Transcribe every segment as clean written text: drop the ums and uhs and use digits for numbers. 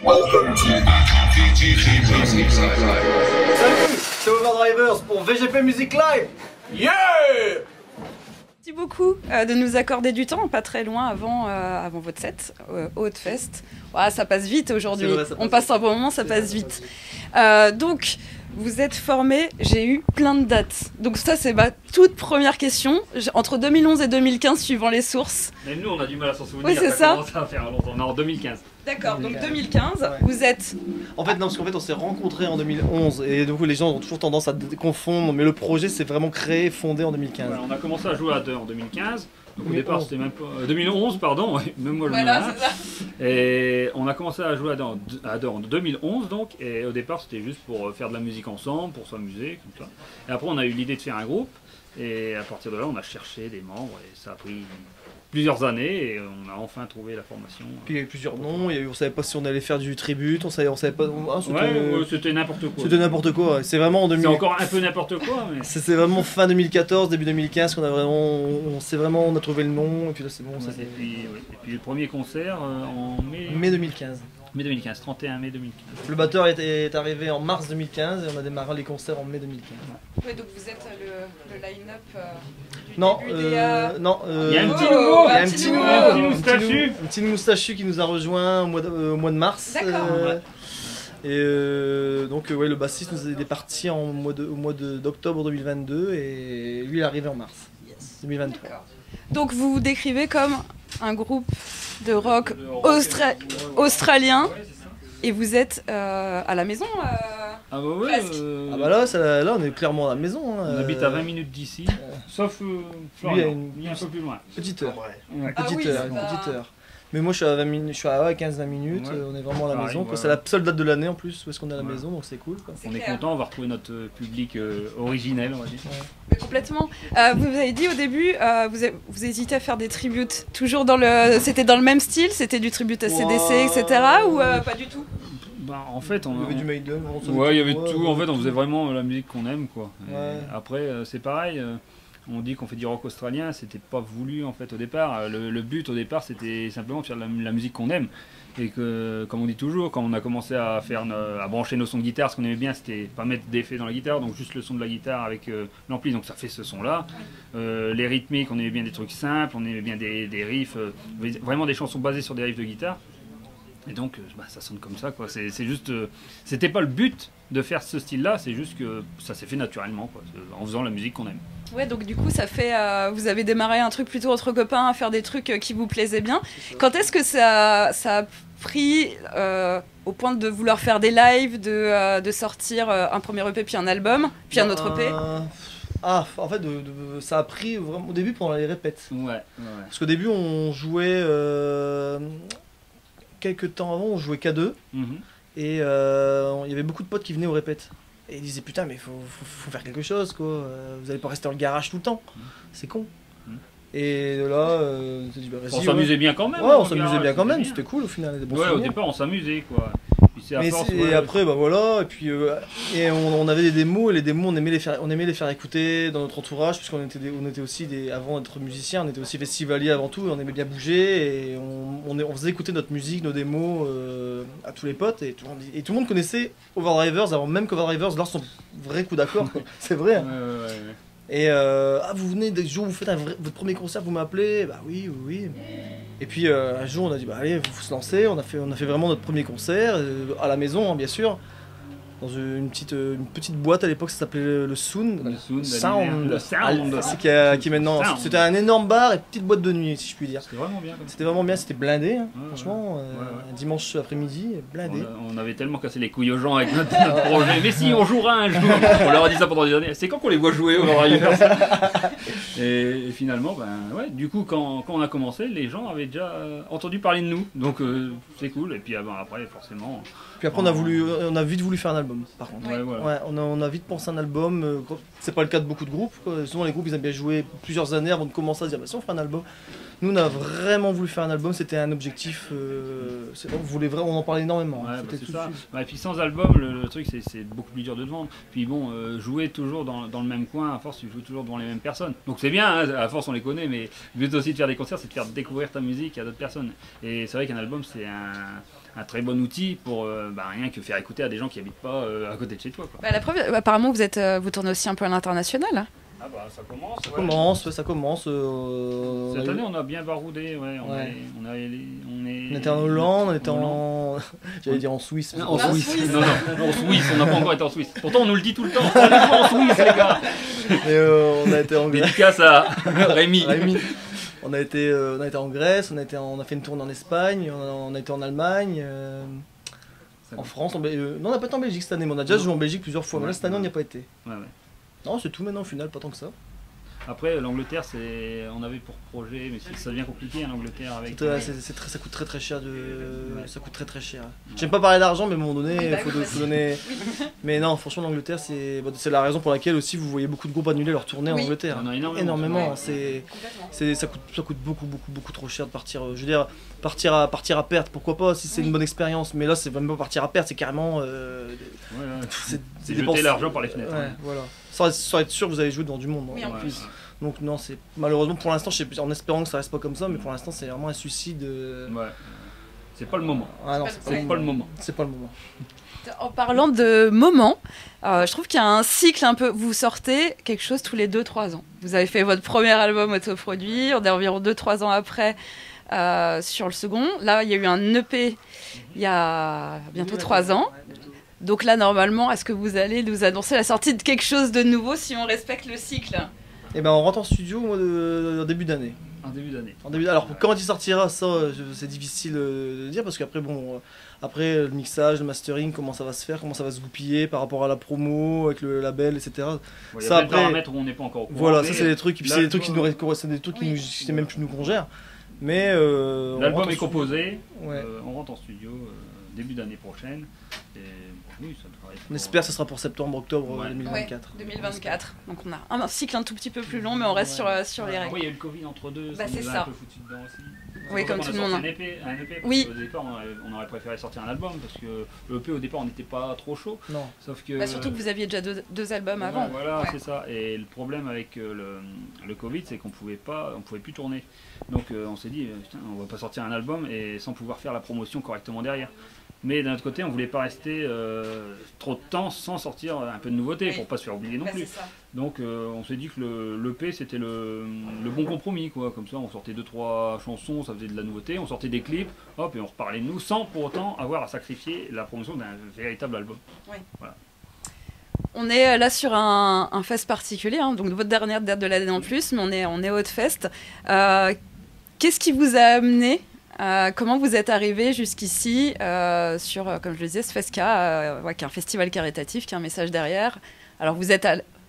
Salut, c'est Overdrivers pour VGP Music Live. Yeah! Merci beaucoup de nous accorder du temps, pas très loin avant votre set, au Hotfest. Ouais, ça passe vite aujourd'hui, on passe un bon moment, ça passe vite. Donc, vous êtes formés, j'ai eu plein de dates. Donc ça, c'est ma toute première question. Entre 2011 et 2015, suivant les sources. Mais nous, on a du mal à s'en souvenir. Oui, c'est ça. Ça à faire longtemps. On est en 2015. D'accord, donc 2015, ouais. Vous êtes... En fait, non, parce qu'en fait, on s'est rencontrés en 2011 et du coup, les gens ont toujours tendance à confondre, mais le projet s'est vraiment créé, fondé en 2015. Ouais, on a commencé à jouer à deux en 2015. Donc au départ, c'était même pas... 2011, pardon, même moi je me Voilà, c'est ça. Et on a commencé à jouer à deux en 2011, donc, et au départ, c'était juste pour faire de la musique ensemble, pour s'amuser, comme ça. Et après, on a eu l'idée de faire un groupe, et à partir de là, on a cherché des membres, et ça a pris plusieurs années, et on a enfin trouvé la formation. Puis il y a eu plusieurs noms, on savait pas si on allait faire du tribute, on savait pas... C'était n'importe quoi. C'était n'importe quoi, ouais. C'est vraiment en 2000... C'est encore un peu n'importe quoi, mais... C'est vraiment fin 2014, début 2015 qu'on a vraiment... On a trouvé le nom, et puis là c'est bon. Ouais, et puis le premier concert en mai 2015. Mai 2015, 31 mai 2015. Le batteur est arrivé en mars 2015 et on a démarré les concerts en mai 2015. Ouais, donc vous êtes le line-up du non, début des... non, il y a un petit nouveau, un petit moustachu qui nous a rejoint au mois de mars. D'accord. Donc ouais, le bassiste nous est parti au mois d'octobre 2022 et lui il est arrivé en mars 2023. Donc vous vous décrivez comme un groupe de rock australien et vous êtes à la maison Ah bah ouais, ah bah là on est clairement à la maison. Hein, on habite à 20 minutes d'ici, sauf Florian, il est un peu plus loin. Petite heure. Ouais. Petite heure. Mais moi je suis à 15-20 minutes, ouais. On est vraiment à la maison. Ouais. C'est la seule date de l'année en plus où est-ce qu'on est à la maison, donc c'est cool. Quoi. On est content, on va retrouver notre public originel, on va dire. Ouais. Mais complètement. Vous avez dit au début, vous hésitez à faire des tributes, toujours c'était dans le même style, c'était du tribute à CDC, etc. ou pas du tout? Bah, en fait, il y avait du Maiden. Ouais, il y avait tout. En fait, on faisait vraiment la musique qu'on aime, quoi. Ouais. Après, c'est pareil. On dit qu'on fait du rock australien, c'était pas voulu en fait au départ. Le but au départ, c'était simplement de faire de la musique qu'on aime. Et que, comme on dit toujours, quand on a commencé à brancher nos sons de guitare, ce qu'on aimait bien, c'était pas mettre d'effets dans la guitare, donc juste le son de la guitare avec l'ampli, donc ça fait ce son-là. Les rythmiques, on aimait bien des trucs simples, on aimait bien des riffs, vraiment des chansons basées sur des riffs de guitare. Et donc, ça sonne comme ça, quoi. C'est juste, c'était pas le but de faire ce style-là, c'est juste que ça s'est fait naturellement, quoi, en faisant la musique qu'on aime. Ouais, donc du coup, ça fait, vous avez démarré un truc plutôt entre copains, à faire des trucs qui vous plaisaient bien. Quand est-ce que ça a pris au point de vouloir faire des lives, de sortir un premier EP puis un album, puis un autre EP? En fait, ça a pris vraiment au début pendant les répètes. Ouais. Parce qu'au début, on jouait quelques temps avant, on jouait K2 et il y avait beaucoup de potes qui venaient aux répètes. Et ils disaient putain mais faut faire quelque chose quoi, vous allez pas rester dans le garage tout le temps, c'est con. Et de là, on s'est dit bah vas-y. On s'amusait bien quand même. Ouais, on s'amusait bien quand même, c'était cool au final. Ouais, au départ on s'amusait quoi. Et après bah voilà, et puis on avait des démos et les démos on aimait les faire écouter dans notre entourage puisqu'on était aussi avant d'être musiciens, on était aussi festivaliers avant tout et on aimait bien bouger et on faisait écouter notre musique, nos démos à tous les potes et tout le monde connaissait Overdrivers avant même qu'Overdrivers leur son vrai coup d'accord, c'est vrai. Hein. Ouais. Et vous venez dès que jour vous faites votre premier concert, vous m'appelez, bah oui. Et puis un jour on a dit bah allez, faut se lancer, on a fait vraiment notre premier concert à la maison hein, bien sûr. Dans une petite boîte à l'époque, ça s'appelait le Sound. Le Sound. Qui maintenant. C'était un énorme bar et petite boîte de nuit, si je puis dire. C'était vraiment bien. C'était blindé, hein, franchement. Un dimanche après-midi, blindé. On avait tellement cassé les couilles aux gens avec notre projet. Mais si, on jouera un jour. On leur a dit ça pendant des années. C'est quand qu'on les voit jouer au Overdrivers? Et finalement, du coup, quand on a commencé, les gens avaient déjà entendu parler de nous. Donc c'est cool. Et puis après, forcément. Puis après, on a vite voulu faire un album. Par contre, on a vite pensé à un album. C'est pas le cas de beaucoup de groupes. Souvent, les groupes ils aiment bien jouer plusieurs années avant de commencer à se dire bah, si on fait un album. Nous, on a vraiment voulu faire un album. C'était un objectif. On en parlait énormément. C'est ça. Et puis sans album, le truc c'est beaucoup plus dur de vendre. Puis bon, jouer toujours dans le même coin, à force, tu joues toujours devant les mêmes personnes. Donc c'est bien, hein, à force on les connaît, mais le but aussi de faire des concerts, c'est de faire découvrir ta musique à d'autres personnes. Et c'est vrai qu'un album c'est un très bon outil pour rien que faire écouter à des gens qui habitent pas à côté de chez toi, quoi. Bah, la preuve, apparemment vous tournez aussi un peu à l'international, hein. Ah bah ça commence. Ça commence. Cette année on a bien baroudé, On était en Hollande, on était en... J'allais dire en Suisse. En Suisse. Non, en Suisse, on n'a pas encore été en Suisse. Pourtant on nous le dit tout le temps, on est en Suisse les gars. Et on a été en Grèce. Dédicace à Rémi. On a été en Grèce, on a fait une tournée en Espagne, on a été en Allemagne, en France, non on n'a pas été en Belgique cette année, mais on a déjà joué en Belgique plusieurs fois, mais là cette année on n'y a pas été. Non, c'est tout maintenant au final, pas tant que ça. Après, l'Angleterre, on avait pour projet, mais ça devient compliqué, l'Angleterre avec. Ça coûte très cher ça coûte très cher. J'aime pas parler d'argent, mais à un moment donné, il faut donner. Mais non, franchement, l'Angleterre, c'est la raison pour laquelle aussi vous voyez beaucoup de groupes annuler leur tournée en Angleterre. Il y en a énormément. Ça coûte beaucoup trop cher de partir. Je veux dire, partir à perte, pourquoi pas, si c'est une bonne expérience. Mais là, c'est même pas partir à perte, c'est carrément. C'est jeter l'argent par les fenêtres. Voilà. Sans être sûr que vous allez jouer devant du monde. Oui, en plus. Donc non, c'est malheureusement pour l'instant, en espérant que ça reste pas comme ça, mais pour l'instant c'est vraiment un suicide. C'est pas le moment. Ah non, c'est pas le moment. C'est pas le moment. En parlant de moment, je trouve qu'il y a un cycle un peu. Vous sortez quelque chose tous les 2-3 ans. Vous avez fait votre premier album autoproduit, on est environ 2-3 ans après sur le second. Là, il y a eu un EP il y a bientôt 3 ans. Donc là, normalement, est-ce que vous allez nous annoncer la sortie de quelque chose de nouveau si on respecte le cycle? Eh ben, on rentre en studio en début d'année. Alors, quand il sortira, ça, c'est difficile de dire parce qu'après, après le mixage, le mastering, comment ça va se faire, comment ça va se goupiller par rapport à la promo, avec le label, etc. Il y a des paramètres où on n'est pas encore au courant. Voilà, ça c'est des trucs, c'est des trucs qui c'est même plus nous qu'on gère. Mais l'album est composé, on rentre en studio début d'année prochaine. Et oui, ça devrait être. On espère que ce sera pour septembre-octobre 2024. 2024. Donc on a un cycle un tout petit peu plus long, mais on reste sur les règles. Oui, il y a eu le Covid entre deux, ça nous a un peu foutu dedans aussi. Oui, comme tout le monde. Un EP, oui. Au départ, on aurait préféré sortir un album parce que le EP au départ on n'était pas trop chaud. Non. Sauf que. Surtout que vous aviez déjà deux albums avant. Voilà, c'est ça. Et le problème avec le Covid, c'est qu'on pouvait plus tourner. Donc on s'est dit, putain, on va pas sortir un album et sans pouvoir faire la promotion correctement derrière. Mais d'un autre côté, on voulait pas rester trop de temps sans sortir un peu de nouveauté pour pas se faire oublier non plus. Donc on s'est dit que l'EP c'était le bon compromis, quoi. Comme ça, on sortait 2-3 chansons, ça faisait de la nouveauté, on sortait des clips, hop, et on reparlait de nous sans pour autant avoir à sacrifier la promotion d'un véritable album. Oui. Voilà. On est là sur un fest particulier, hein, donc votre dernière date de l'année en plus, mais on est au Haute-Fest. Qu'est-ce qui vous a amené comment vous êtes arrivé jusqu'ici sur, comme je le disais, ce FESCA, qui est un festival caritatif, qui a un message derrière. Alors vous êtes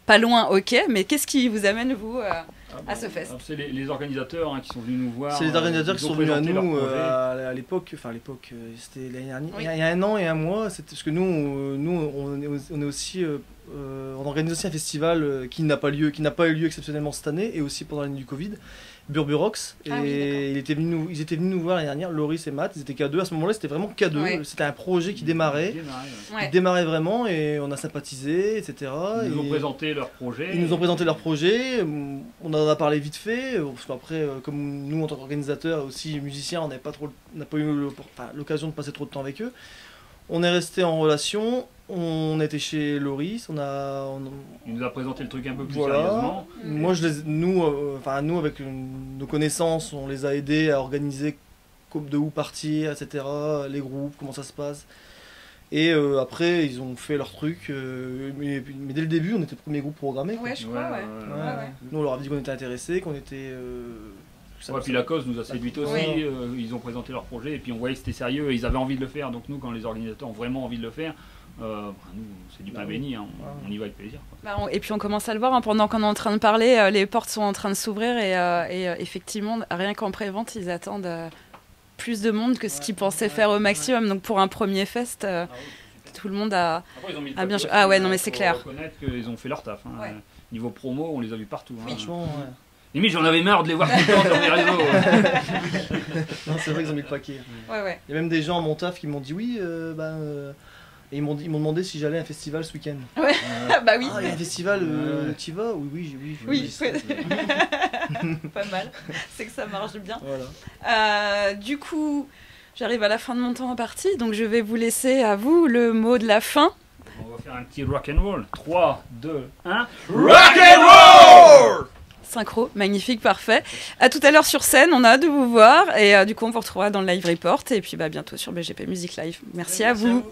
pas loin, ok, mais qu'est-ce qui vous amène, vous, à ce fest? C'est les organisateurs qui sont venus nous voir. C'est les organisateurs qui sont venus à nous à l'époque, c'était l'année dernière, il y a 1 an et 1 mois, parce que nous on est aussi, on organise aussi un festival qui n'a pas eu lieu exceptionnellement cette année, et aussi pendant l'année du Covid. Burburox, et ils étaient venus nous voir l'année dernière, Loris et Matt, ils étaient K2, à ce moment-là c'était vraiment K2, c'était un projet qui démarrait, ils démarraient vraiment, et on a sympathisé, etc. Ils nous ont présenté leur projet. On en a parlé vite fait, parce qu'après, comme nous en tant qu'organisateurs et aussi musiciens, on n'a pas eu l'occasion de passer trop de temps avec eux. On est resté en relation, on était chez Loris, il nous a présenté le truc un peu plus sérieusement. Moi, nous, avec nos connaissances, on les a aidés à organiser de où partir, etc., les groupes, comment ça se passe. Et après, ils ont fait leur truc, mais dès le début, on était le premier groupe programmé. Ouais, je crois, ouais. Nous, on leur a dit qu'on était intéressés, qu'on était... puis la cause nous a séduit aussi, ils ont présenté leur projet et puis on voyait que c'était sérieux et ils avaient envie de le faire. Donc nous, quand les organisateurs ont vraiment envie de le faire, nous, c'est du pain béni, hein, on y va avec plaisir. Et puis on commence à le voir, hein, pendant qu'on est en train de parler, les portes sont en train de s'ouvrir et effectivement, rien qu'en pré-vente, ils attendent plus de monde que ce qu'ils pensaient faire au maximum. Donc pour un premier fest, tout le monde a bien joué. Ah ouais, non mais c'est clair. Il faut reconnaître qu'ils ont fait leur taf. Hein. Niveau promo, on les a vus partout. Hein. Franchement, Limite, j'en avais marre de les voir tout le temps sur mes réseaux. Non, c'est vrai qu'ils ont mis le paquet. Ouais. Il y a même des gens à mon taf qui m'ont dit oui, et ils m'ont demandé si j'allais à un festival ce week-end. Ouais, bah oui. Il y a un festival, tu y vas? Oui. Pas mal, c'est que ça marche bien. Voilà. Du coup, J'arrive à la fin de mon temps en partie, donc je vais vous laisser à vous le mot de la fin. On va faire un petit rock and roll. 3, 2, 1. Rock and roll! Synchro, magnifique, parfait. À tout à l'heure sur scène, on a hâte de vous voir. Et du coup, on vous retrouvera dans le live report. Et puis bientôt sur BGP Music Live. Merci à vous.